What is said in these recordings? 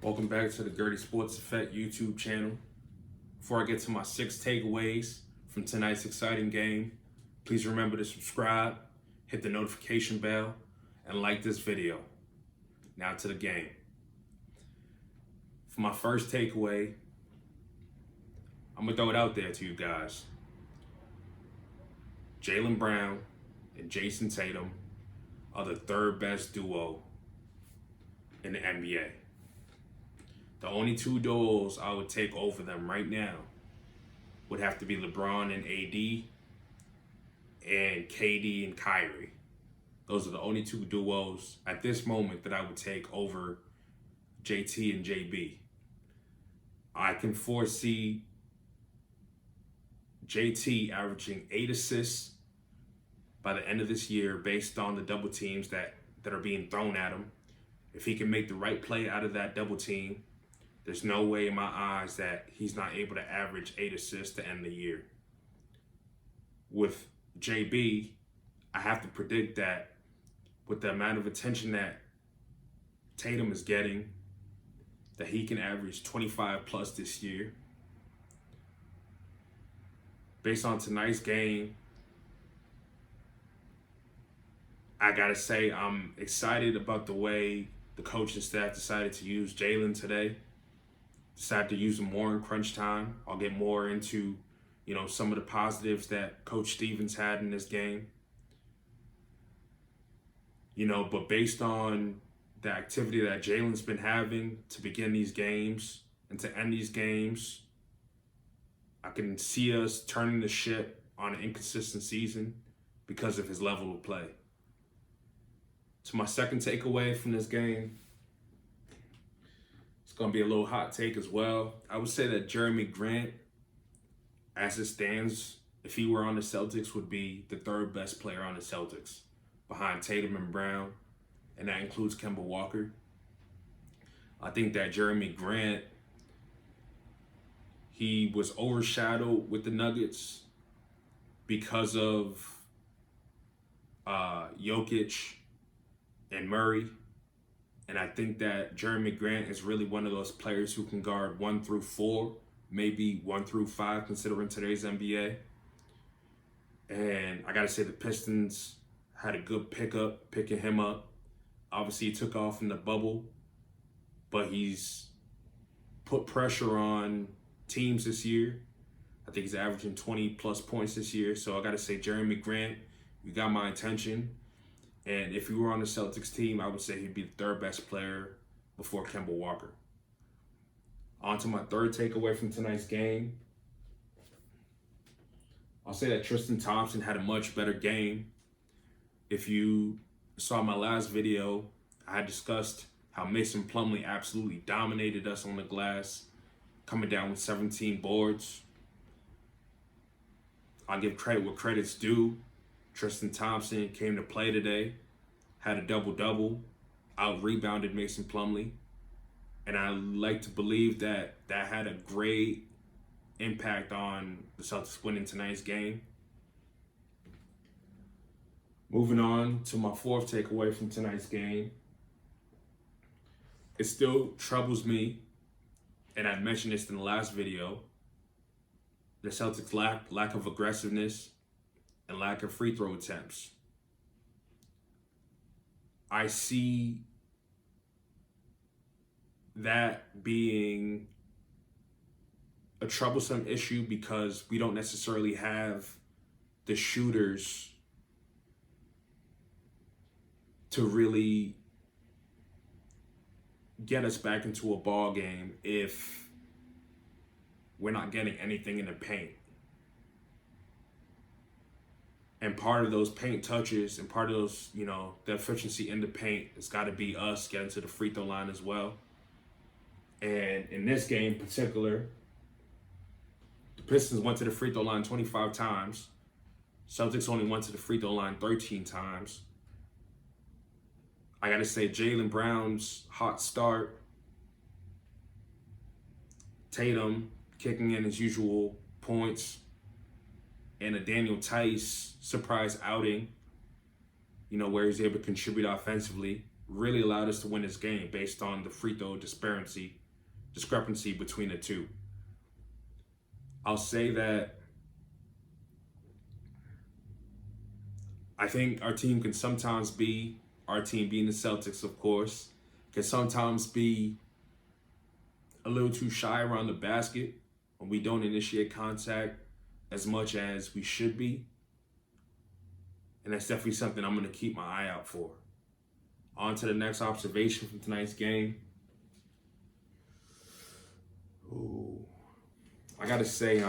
Welcome back to the Guerdy Sports Effect YouTube channel. Before I get to my 6 takeaways from tonight's exciting game, please remember to subscribe, hit the notification bell, and like this video. Now to the game. For my first takeaway, I'm going to throw it out there to you guys. Jaylen Brown and Jason Tatum are the third best duo in the NBA. The only two duos I would take over them right now would have to be LeBron and AD and KD and Kyrie. Those are the only two duos at this moment that I would take over JT and JB. I can foresee JT averaging 8 assists by the end of this year based on the double teams that are being thrown at him. If he can make the right play out of that double team, there's no way in my eyes that he's not able to average 8 assists to end the year. With JB, I have to predict that with the amount of attention that Tatum is getting, that he can average 25 plus this year. Based on tonight's game, I gotta say I'm excited about the way the coaching staff decided to use Jaylen today. Decided to use him more in crunch time. I'll get more into, some of the positives that Coach Stevens had in this game. But based on the activity that Jaylen's been having to begin these games and to end these games, I can see us turning the ship on an inconsistent season because of his level of play. So my second takeaway from this game, it's going to be a little hot take as well. I would say that Jerami Grant, as it stands, if he were on the Celtics, would be the third best player on the Celtics, behind Tatum and Brown, and that includes Kemba Walker. I think that Jerami Grant, he was overshadowed with the Nuggets because of Jokic and Murray. And I think that Jerami Grant is really one of those players who can guard 1 through 4, maybe 1 through 5, considering today's NBA. And I got to say the Pistons had a good pickup, picking him up. Obviously, he took off in the bubble, but he's put pressure on teams this year. I think he's averaging 20 plus points this year. So I got to say, Jerami Grant, you got my attention. And if he were on the Celtics team, I would say he'd be the third best player before Kemba Walker. On to my third takeaway from tonight's game. I'll say that Tristan Thompson had a much better game. If you saw my last video, I had discussed how Mason Plumlee absolutely dominated us on the glass, coming down with 17 boards. I'll give credit where credit's due. Tristan Thompson came to play today, had a double-double, out-rebounded Mason Plumlee. And I like to believe that that had a great impact on the Celtics winning tonight's game. Moving on to my fourth takeaway from tonight's game. It still troubles me, and I mentioned this in the last video, the Celtics' lack of aggressiveness and lack of free throw attempts. I see that being a troublesome issue because we don't necessarily have the shooters to really get us back into a ball game if we're not getting anything in the paint. And part of those paint touches and part of those, the efficiency in the paint, it's got to be us getting to the free throw line as well. And in this game in particular, the Pistons went to the free throw line 25 times. Celtics only went to the free throw line 13 times. I got to say, Jaylen Brown's hot start, Tatum kicking in his usual points, and a Daniel Tice surprise outing, where he's able to contribute offensively. really allowed us to win this game based on the free throw discrepancy between the two. I'll say that I think our team can sometimes be, our team being the Celtics, of course, can sometimes be a little too shy around the basket when we don't initiate contact as much as we should be. And that's definitely something I'm going to keep my eye out for. On to the next observation from tonight's game. Ooh. I got to say,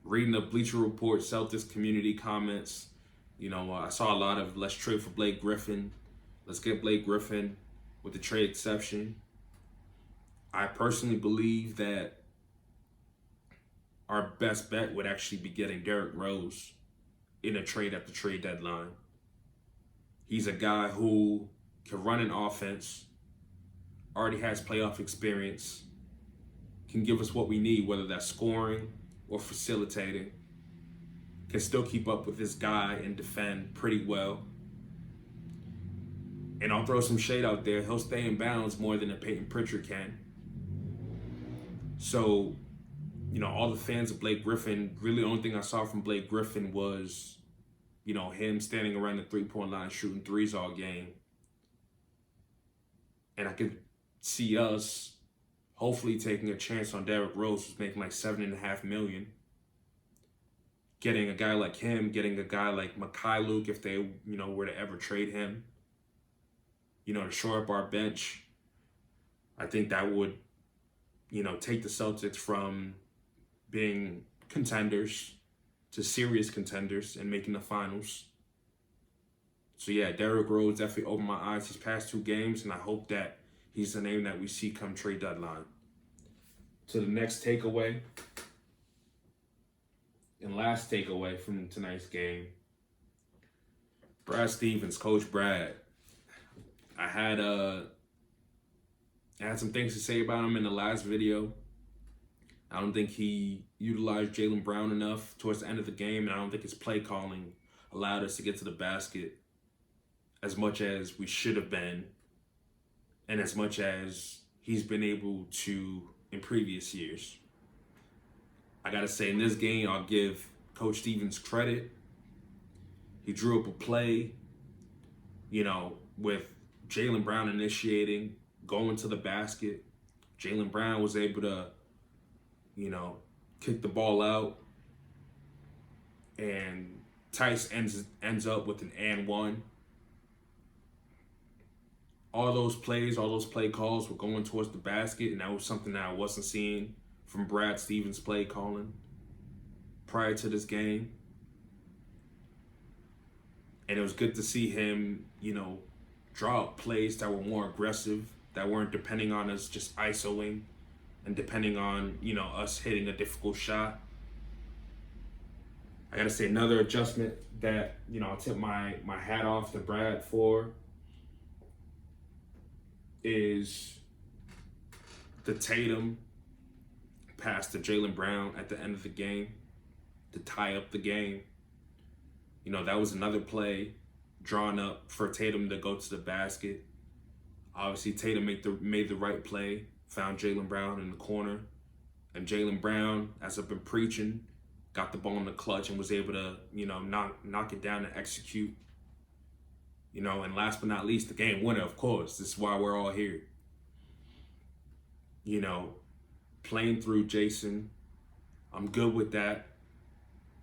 reading the Bleacher Report Celtics community comments, I saw a lot of let's trade for Blake Griffin. Let's get Blake Griffin with the trade exception. I personally believe that our best bet would actually be getting Derrick Rose in a trade at the trade deadline. He's a guy who can run an offense, already has playoff experience, can give us what we need, whether that's scoring or facilitating, can still keep up with this guy and defend pretty well. And I'll throw some shade out there. He'll stay in bounds more than a Peyton Pritchard can. So, all the fans of Blake Griffin, really the only thing I saw from Blake Griffin was, him standing around the three-point line shooting threes all game. And I could see us hopefully taking a chance on Derrick Rose, who's making like $7.5 million. Getting a guy like him, getting a guy like Mikhailuk if they, were to ever trade him. To shore up our bench. I think that would, take the Celtics from being contenders to serious contenders and making the finals. So yeah, Derrick Rose definitely opened my eyes these past two games, and I hope that he's the name that we see come trade deadline. To the next takeaway, and last takeaway from tonight's game, Brad Stevens, Coach Brad. I had some things to say about him in the last video. I don't think he utilized Jaylen Brown enough towards the end of the game, and I don't think his play calling allowed us to get to the basket as much as we should have been, and as much as he's been able to in previous years. I gotta say, in this game, I'll give Coach Stevens credit. He drew up a play, with Jaylen Brown initiating, going to the basket. Jaylen Brown was able to, kick the ball out. And Tice ends up with an and one. All those plays, all those play calls were going towards the basket, and that was something that I wasn't seeing from Brad Stevens' play calling prior to this game. And it was good to see him, draw up plays that were more aggressive, that weren't depending on us just isoing and depending on, us hitting a difficult shot. I gotta say, another adjustment that, I'll tip my hat off to Brad for is the Tatum pass to Jaylen Brown at the end of the game to tie up the game. That was another play drawn up for Tatum to go to the basket. Obviously, Tatum made the right play, found Jaylen Brown in the corner, and Jaylen Brown, as I've been preaching, got the ball in the clutch and was able to, knock it down and execute. And last but not least, the game winner, of course. This is why we're all here. Playing through Jason, I'm good with that.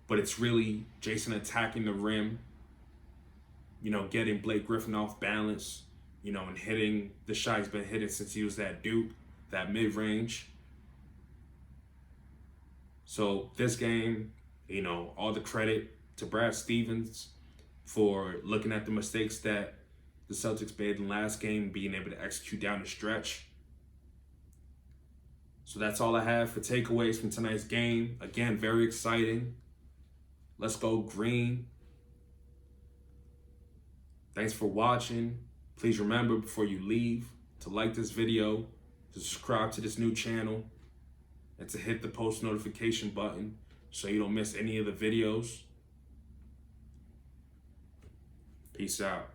But it's really Jason attacking the rim, getting Blake Griffin off balance, and hitting the shot he's been hitting since he was at Duke, that mid-range. So this game, all the credit to Brad Stevens for looking at the mistakes that the Celtics made in the last game, being able to execute down the stretch. So that's all I have for takeaways from tonight's game. Again, very exciting. Let's go green. Thanks for watching. Please remember before you leave to like this video, to subscribe to this new channel, and to hit the post notification button so you don't miss any of the videos. Peace out.